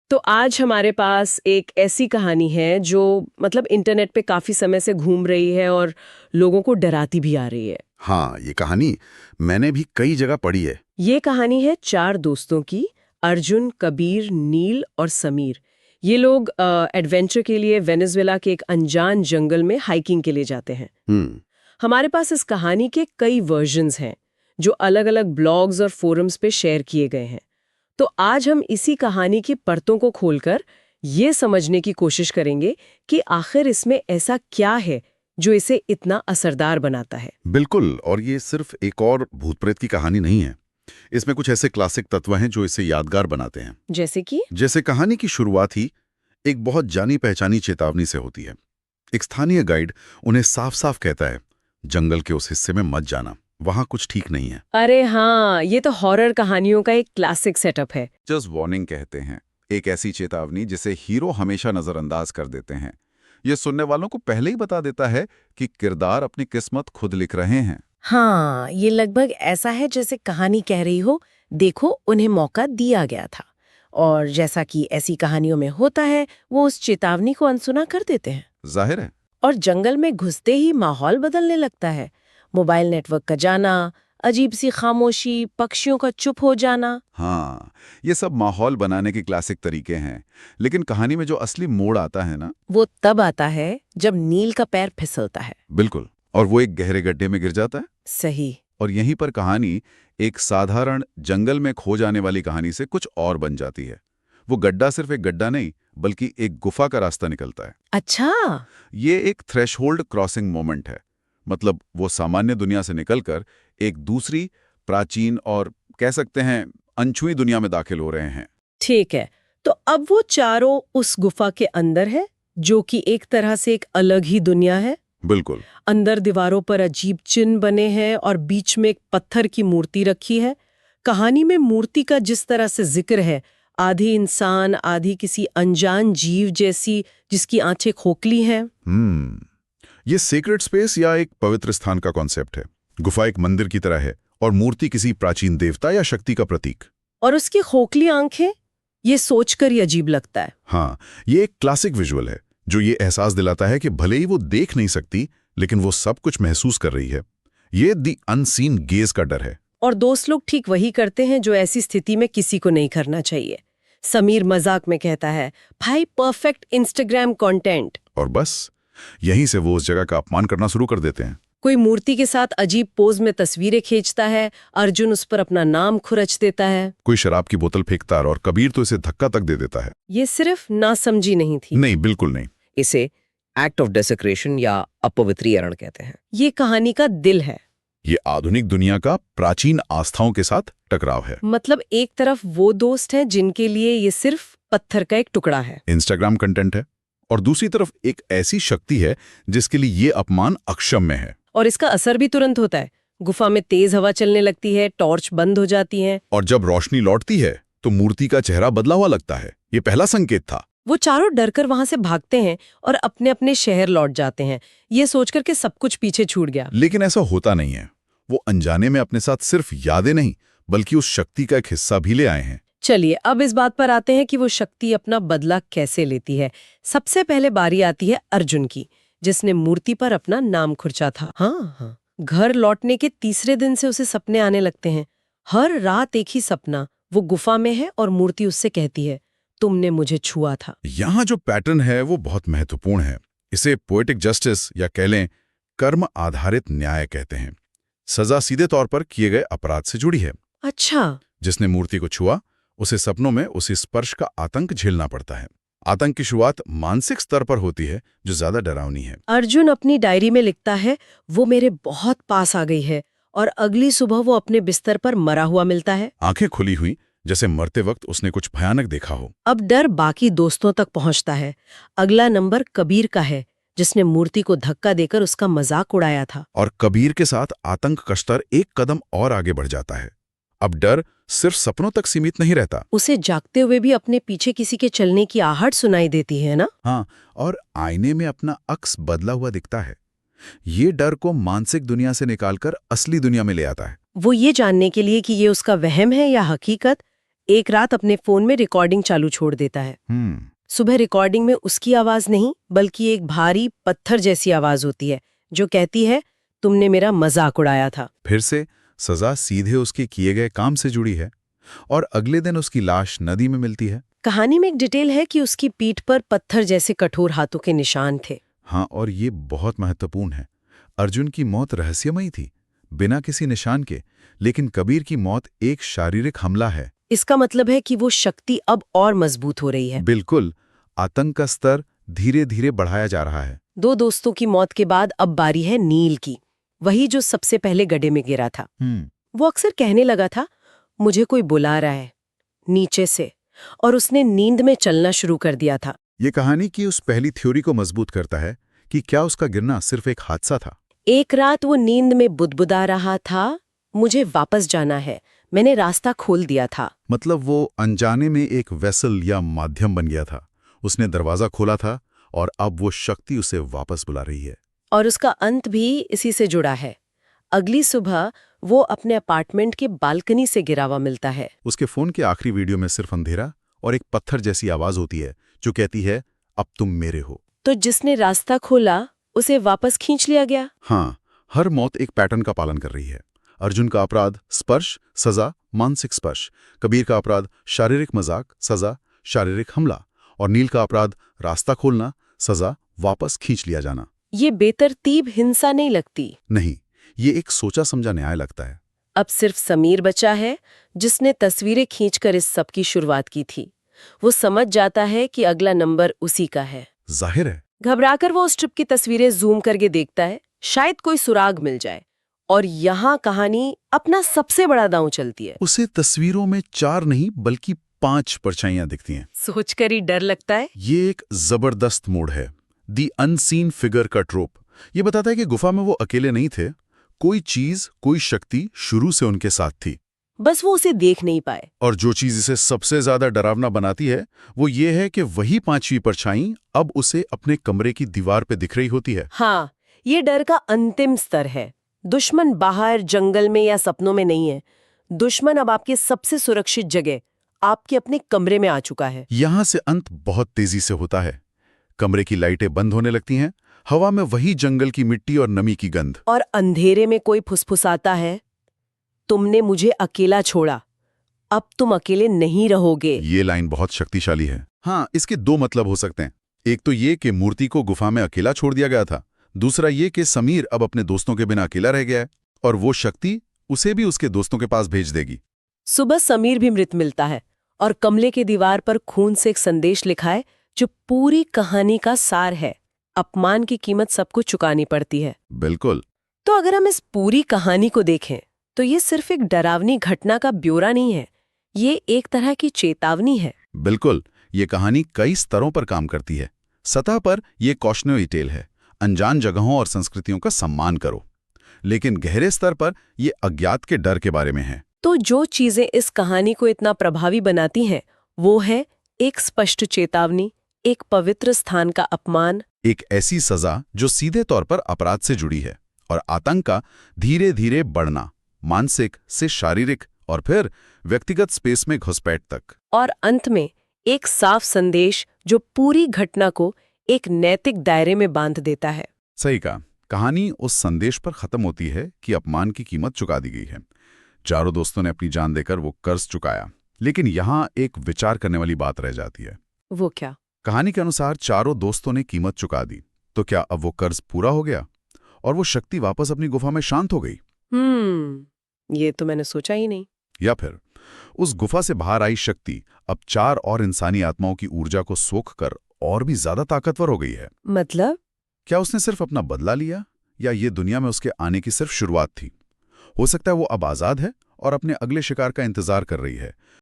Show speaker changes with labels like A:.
A: तो आज हमारे पास एक ऐसी कहानी है जो मतलब इंटरनेट पे काफी समय से घूम रही है और लोगों को डराती भी आ रही है।
B: हाँ, ये कहानी मैंने भी कई जगह पढ़ी है।
A: ये कहानी है चार दोस्तों की, अर्जुन, कबीर, नील और समीर। ये लोग एडवेंचर के लिए वेनेजुएला के एक अनजान जंगल में हाइकिंग के लिए जाते हैं।
B: हम्म।
A: हमारे पास इस कहानी के कई वर्जन्स हैं जो अलग-अलग ब्लॉग्स और फोरम्स पे शेयर किए गए हैं। तो आज हम इसी कहानी की परतों को खोलकर ये समझने की कोशिश करेंगे कि आखिर इसमें ऐसा क्या है जो इसे इतना असरदार बनाता है।
B: बिल्कुल, और ये सिर्फ एक और भूत प्रेत की कहानी नहीं है। इसमें कुछ ऐसे क्लासिक तत्व हैं जो इसे यादगार बनाते हैं।
A: जैसे कि
B: जैसे कहानी की शुरुआत ही एक बहुत जानी पहचानी चेतावनी से होती है। एक स्थानीय गाइड उन्हें साफ साफ कहता है, जंगल के उस हिस्से में मत जाना, वहां कुछ ठीक नहीं है।
A: अरे हाँ, ये तो हॉरर कहानियों का एक क्लासिक सेटअप है।
C: जस्ट वार्निंग कहते हैं, एक ऐसी चेतावनी जिसे हीरो हमेशा नजरअंदाज कर देते हैं। ये सुनने वालों को पहले ही बता देता है कि किरदार अपनी किस्मत खुद लिख रहे हैं।
D: हाँ, ये लगभग ऐसा है जैसे कहानी कह रही हो, देखो उन्हें मौका दिया गया था। और जैसा कि ऐसी कहानियों में होता है, वो उस चेतावनी को अनसुना कर देते हैं।
C: जाहिर है।
D: और जंगल में घुसते ही माहौल बदलने लगता है। मोबाइल नेटवर्क का जाना, अजीब सी खामोशी, पक्षियों का चुप हो जाना।
C: हाँ, ये सब माहौल बनाने के क्लासिक तरीके हैं। लेकिन कहानी में जो असली मोड़ आता है ना,
D: वो तब आता है जब नील का पैर फिसलता है।
C: बिल्कुल, और वो एक गहरे गड्ढे में गिर जाता है।
D: सही।
C: और यहीं पर कहानी एक साधारण जंगल में खो जाने वाली कहानी से कुछ और बन जाती है। वो गड्ढा सिर्फ एक गड्ढा नहीं, बल्कि एक गुफा का रास्ता निकलता है।
D: अच्छा।
C: ये एक थ्रेशहोल्ड क्रॉसिंग मोमेंट है। मतलब वो सामान्य दुनिया से निकलकर एक दूसरी, प्राचीन और कह सकते हैं अनछुई दुनिया में दाखिल हो रहे हैं।
D: ठीक है, तो अब वो चारों उस गुफा के अंदर है, जो कि एक तरह से एक अलग ही दुनिया है।
C: बिल्कुल।
D: अंदर दीवारों पर अजीब चिन्ह बने हैं और बीच में एक पत्थर की मूर्ति रखी है। कहानी में मूर्ति का जिस तरह से जिक्र है, आधी इंसान आधी किसी अनजान जीव जैसी, जिसकी आंखें खोखली हैं।
B: ये सीक्रेट स्पेस या एक पवित्र स्थान का कॉन्सेप्ट है। गुफा एक मंदिर की तरह है और मूर्ति किसी प्राचीन देवता या शक्ति का प्रतीक।
D: और उसकी खोखली आंखें, ये सोचकर ही अजीब लगता है।
B: हाँ, ये एक क्लासिक विजुअल है जो ये एहसास दिलाता है कि भले ही वो देख नहीं सकती, लेकिन वो सब कुछ महसूस कर रही है। ये दी अनसीन गेज का डर है।
D: और दोस्त लोग ठीक वही करते हैं जो ऐसी स्थिति में किसी को नहीं करना चाहिए। समीर मजाक में कहता है, भाई परफेक्ट इंस्टाग्राम कंटेंट।
B: और बस यहीं से वो उस जगह का अपमान करना शुरू कर देते हैं।
D: कोई मूर्ति के साथ अजीब पोज में तस्वीरें खींचता है, अर्जुन उस पर अपना नाम खुरच देता है।
B: कोई शराब की बोतल फेंकता है और कबीर तो इसे धक्का तक दे देता है।
D: ये सिर्फ नासमझी नहीं थी।
B: नहीं, बिल्कुल नहीं।
E: इसे एक्ट ऑफ डेसेक्रेशन या अपवित्रीकरण कहते हैं।
D: ये कहानी का दिल है।
B: ये आधुनिक दुनिया का प्राचीन आस्थाओं के साथ टकराव है।
D: मतलब एक तरफ वो दोस्त हैं जिनके लिए ये सिर्फ पत्थर का एक टुकड़ा है,
B: इंस्टाग्राम कंटेंट है, और दूसरी तरफ एक ऐसी शक्ति है जिसके लिए ये अपमान अक्षम्य है।
D: और इसका असर भी तुरंत होता है। गुफा में तेज हवा चलने लगती है, टॉर्च बंद हो जाती है।
B: और जब रोशनी लौटती है तो मूर्ति का चेहरा बदला हुआ लगता है। ये पहला संकेत था।
D: वो चारों डरकर वहां से भागते हैं और अपने अपने शहर लौट जाते हैं, ये सोचकर के सब कुछ पीछे छूट गया।
B: लेकिन ऐसा होता नहीं है। वो अनजाने में अपने साथ सिर्फ यादें नहीं, बल्कि उस शक्ति का एक हिस्सा भी ले आए हैं।
D: चलिए अब इस बात पर आते हैं कि वो शक्ति अपना बदला कैसे लेती है। सबसे पहले बारी आती है अर्जुन की, जिसने मूर्ति पर अपना नाम खुरचा था। हाँ, घर लौटने के तीसरे दिन से उसे सपने आने लगते हैं। हर रात एक ही सपना, वो गुफा में है और मूर्ति उससे कहती है, तुमने मुझे छुआ था।
B: यहाँ जो पैटर्न है वो बहुत महत्वपूर्ण है। इसे पोएटिक जस्टिस या कह लें कर्म आधारित न्याय कहते हैं। सजा सीधे तौर पर किए गए अपराध से जुड़ी है।
D: अच्छा।
B: जिसने मूर्ति को छुआ, उसे सपनों में उसी स्पर्श का आतंक झेलना पड़ता है। आतंक की शुरुआत मानसिक स्तर पर होती है, जो ज्यादा डरावनी है।
D: अर्जुन अपनी डायरी में लिखता है, वो मेरे बहुत पास आ गई है, और अगली सुबह वो अपने बिस्तर पर मरा हुआ मिलता है,
B: आंखें खुली हुई, जैसे मरते वक्त उसने कुछ भयानक देखा हो।
D: अब डर बाकी दोस्तों तक पहुंचता है। अगला नंबर कबीर का है, जिसने मूर्ति को धक्का देकर उसका मजाक उड़ाया था।
B: और कबीर के साथ आतंक का स्तर एक कदम और आगे बढ़ जाता है। अब डर सिर्फ सपनों तक सीमित नहीं रहता।
D: उसे जागते हुए भी अपने पीछे किसी के चलने की आहट सुनाई देती है ना।
B: हाँ, और आईने में अपना अक्स बदला हुआ दिखता है। ये डर को मानसिक दुनिया से निकालकर असली दुनिया में ले आता है।
D: वो ये जानने के लिए कि ये उसका वहम है या हकीकत, एक रात अपने फोन में रिकॉर्डिंग चालू छोड़ देता है। सुबह रिकॉर्डिंग में उसकी आवाज नहीं बल्कि एक भारी पत्थर जैसी आवाज होती है जो कहती है, तुमने मेरा मजाक उड़ाया था।
C: फिर से सजा सीधे उसके किए गए काम से जुड़ी है और अगले दिन उसकी लाश नदी में मिलती है।
D: कहानी में एक डिटेल है कि उसकी पीठ पर पत्थर जैसे कठोर हाथों के निशान थे।
C: हाँ, और ये बहुत महत्वपूर्ण है। अर्जुन की मौत रहस्यमयी थी, बिना किसी निशान के, लेकिन कबीर की मौत एक शारीरिक हमला है।
D: इसका मतलब है कि वो शक्ति अब और मजबूत हो रही है।
C: बिल्कुल, आतंक का स्तर धीरे धीरे बढ़ाया जा रहा है।
D: दो दोस्तों की मौत के बाद अब बारी है नील की, वही जो सबसे पहले गड्ढे में गिरा था। वो अक्सर कहने लगा था, मुझे कोई बुला रहा है नीचे से, और उसने नींद में चलना शुरू कर दिया था।
C: ये कहानी की उस पहली थ्योरी को मजबूत करता है कि क्या उसका गिरना सिर्फ एक हादसा था।
D: एक रात वो नींद में बुदबुदा रहा था, मुझे वापस जाना है, मैंने रास्ता खोल दिया था।
C: मतलब वो अनजाने में एक वेसल या माध्यम बन गया था। उसने दरवाजा खोला था और अब वो शक्ति उसे वापस बुला रही है।
D: और उसका अंत भी इसी से जुड़ा है। अगली सुबह वो अपने अपार्टमेंट के बालकनी से गिरा हुआ मिलता है।
C: उसके फोन के आखिरी वीडियो में सिर्फ अंधेरा और एक पत्थर जैसी आवाज होती है जो कहती है, अब तुम मेरे हो।
D: तो जिसने रास्ता खोला उसे वापस खींच लिया गया।
C: हाँ, हर मौत एक पैटर्न का पालन कर रही है। अर्जुन का अपराध स्पर्श, सजा, मानसिक स्पर्श। कबीर का अपराध शारीरिक मजाक, सजा, शारीरिक हमला। और नील का अपराध रास्ता खोलना, सजा, वापस खींच लिया जाना।
D: ये बेतरतीब हिंसा नहीं लगती।
C: नहीं, ये एक सोचा समझा न्याय लगता है।
D: अब सिर्फ समीर बचा है जिसने तस्वीरें खींचकर इस सब की शुरुआत की थी। वो समझ जाता है कि अगला नंबर उसी का है।
C: जाहिर है।
D: घबराकर वो उस ट्रिप की तस्वीरें जूम करके देखता है, शायद कोई सुराग मिल जाए। और यहाँ कहानी अपना सबसे बड़ा दांव चलती है।
C: उसे तस्वीरों में 4 नहीं बल्कि 5 परछाइयां दिखती हैं।
D: सोचकर ही डर लगता है।
C: ये एक जबरदस्त मोड़ है। दी अनसीन फिगर का ट्रोप। ये बताता है कि गुफा में वो अकेले नहीं थे। कोई चीज, कोई शक्ति शुरू से उनके साथ थी,
D: बस वो उसे देख नहीं पाए।
C: और जो चीज इसे सबसे ज्यादा डरावना बनाती है वो ये है कि वही 5वीं परछाई अब उसे अपने कमरे की दीवार पे दिख रही होती है।
D: हाँ, ये डर का अंतिम स्तर है। दुश्मन बाहर जंगल में या सपनों में नहीं है। दुश्मन अब आपके सबसे सुरक्षित जगह, आपके अपने कमरे में आ चुका है।
C: यहां से अंत बहुत तेजी से होता है। कमरे की लाइटें बंद होने लगती हैं, हवा में वही जंगल की मिट्टी और नमी की गंध।
D: और अंधेरे में कोई फुसफुसाता है, तुमने मुझे अकेला छोड़ा, अब तुम अकेले नहीं रहोगे।
C: ये लाइन बहुत शक्तिशाली है। हाँ, इसके 2 मतलब हो सकते हैं। एक तो ये कि मूर्ति को गुफा में अकेला छोड़ दिया गया था। दूसरा ये कि समीर अब अपने दोस्तों के बिना अकेला रह गया है और वो शक्ति उसे भी उसके दोस्तों के पास भेज देगी।
D: सुबह समीर भी मृत मिलता है और कमरे की दीवार पर खून से एक संदेश लिखा है जो पूरी कहानी का सार है। अपमान की कीमत सबको चुकानी पड़ती है।
C: बिल्कुल।
D: तो अगर हम इस पूरी कहानी को देखें तो ये सिर्फ एक डरावनी घटना का ब्यौरा नहीं है, ये एक तरह की चेतावनी है।
C: बिल्कुल, ये कहानी कई स्तरों पर काम करती है। सतह पर ये कॉशनरी टेल है, अनजान जगहों और संस्कृतियों का सम्मान करो। लेकिन गहरे स्तर पर ये अज्ञात के डर के बारे में है।
D: तो जो चीजें इस कहानी को इतना प्रभावी बनाती हैं वो है एक स्पष्ट चेतावनी, एक पवित्र स्थान का अपमान,
C: एक ऐसी सजा जो सीधे तौर पर अपराध से जुड़ी है, और आतंक का धीरे धीरे बढ़ना, मानसिक से शारीरिक और फिर व्यक्तिगत स्पेस में घुसपैठ तक।
D: और अंत में एक साफ संदेश जो पूरी घटना को एक नैतिक दायरे में बांध देता है।
C: सही कहा। कहानी उस संदेश पर खत्म होती है कि अपमान की कीमत चुका दी गई है। चारों दोस्तों ने अपनी जान देकर वो कर्ज चुकाया। लेकिन यहां एक विचार करने वाली बात रह जाती है।
D: वो क्या?
C: कहानी के अनुसार चारों दोस्तों ने कीमत चुका दी, तो क्या अब वो कर्ज पूरा हो गया और वो शक्ति वापस अपनी गुफा में शांत हो गई?
D: ये तो मैंने सोचा ही नहीं।
C: या फिर उस गुफा से बाहर आई शक्ति अब 4 और इंसानी आत्माओं की ऊर्जा को सोख कर और भी ज्यादा ताकतवर हो गई है?
D: मतलब?
C: क्या उसने सिर्फ अपना बदला लिया, या ये दुनिया में उसके आने की सिर्फ शुरुआत थी? हो सकता है वो अब आजाद है और अपने अगले शिकार का इंतजार कर रही है,